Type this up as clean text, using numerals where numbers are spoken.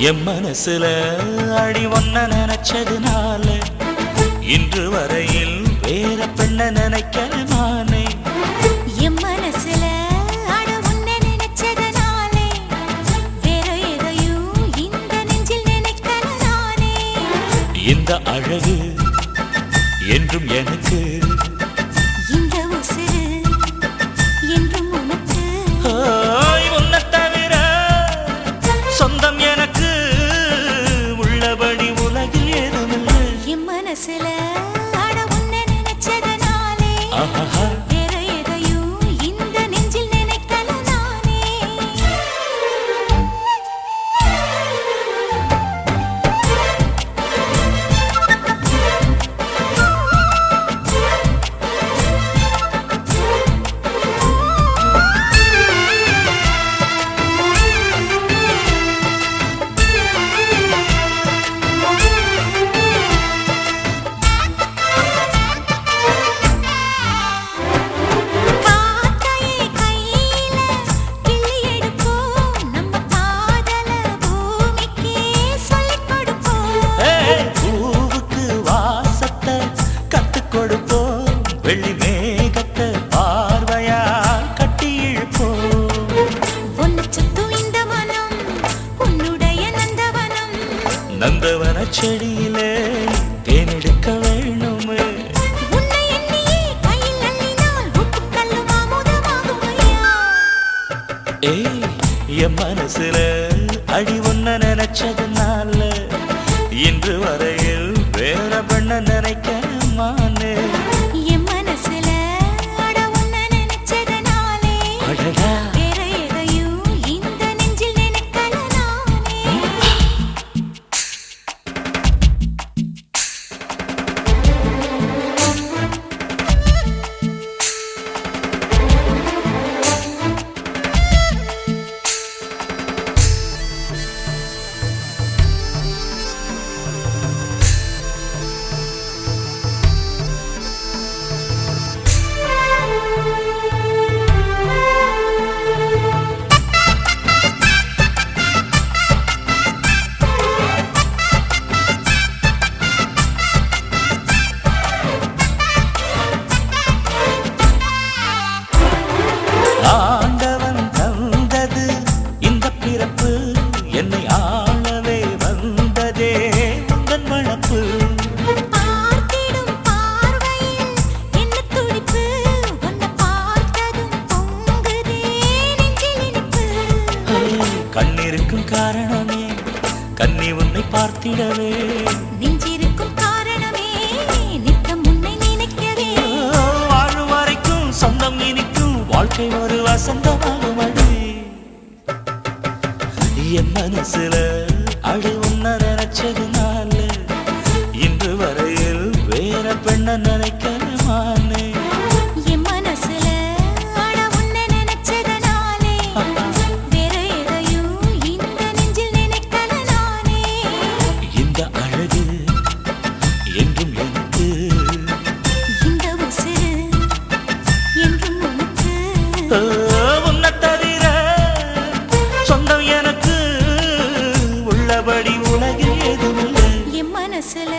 என் மனசுல அடி ஒன்ன நினைச்சதுனால இன்று வரையில் வேற பெண்ண நினைக்கிற நானே. என் மனசுல அட உன்ன நினைச்சதுனாலே வேற எதையும் இந்த நெஞ்சில் நினைக்கல நானே. இந்த அழகு என்றும் எனக்கு, இந்த உசுரு என்றும் உனக்கு. உன்னை தவிர சொந்தம் எனக்கு உள்ளபடி உலகில் ஏதுமில்லை. என் மனசுல அட உன்ன நினைச்சதுனாலே ஆஹா வேற எதையும் இந்த நெஞ்சில் நினைக்கல நானே. காக்கையை கையில கிள்ளி எடுப்போம், நம்ம காதல பூமிக்கே சொல்லிக் கொடுப்போம். பூவுக்கு வாசத்தை கத்துக் கொடுப்போம், வெள்ளி மேகத்தை பார்வையா கட்டி இழுப்போம். உன்னை சுத்தும் இந்த மனம் உன்னுடைய நந்தவனம். நந்தவன செடியிலே தேனெடுக்க வேணுமே. உன்னை எண்ணியே கையில் அள்ளினால் உப்புக்கல்லும் அமுதமாகும் ஐயா. ஏய் என் மனசுல அடி ஒன்ன நினைச்சதுனால இன்று வரையில் வேற பெண்ண நினைக்க மானே. என் மனசுல அட உன்னை நினைச்சதுனாலே அடடா வேற எதையும் இந்த நெஞ்சில் நினைக்கல நானே. ஆண்டவன் தந்தது இந்த பிறப்பு, என்னை ஆளவே வந்ததே உந்தன் வளப்பு. பார்த்திடும் பார்வையில் என்ன துடிப்பு, உன்னை பார்த்ததும் பொங்குதே நெஞ்சில் இனிப்பு. கண்ணிருக்கும் காரணமே கண்ணி உன்னை பார்த்திடவே, நெஞ்சிருக்கும் காரணமே நித்தம் உன்னை நினைக்கவே. வாழும் வரைக்கும் சொந்தம் இனிக்கும், வாழ்க்கை ஒரு வசந்தமாகும் அடி. என் மனசுல அடி உன்ன நினைச்சதுனால இன்று வரையில் வேற பெண்ண நினைக்கிறமானே. என் மனசுல அட உன்னை நினைச்சதுனாலே வேற எதையும் இந்த நெஞ்சில் நினைக்கல நானே. இந்த அழகு என்றும் எனக்கு, இந்த உசுரு என்றும் உனக்கு. உன்னை தவிர சொந்தம் எனக்கு உள்ளபடி உலகில் ஏதுமில்லை. என் மனசுல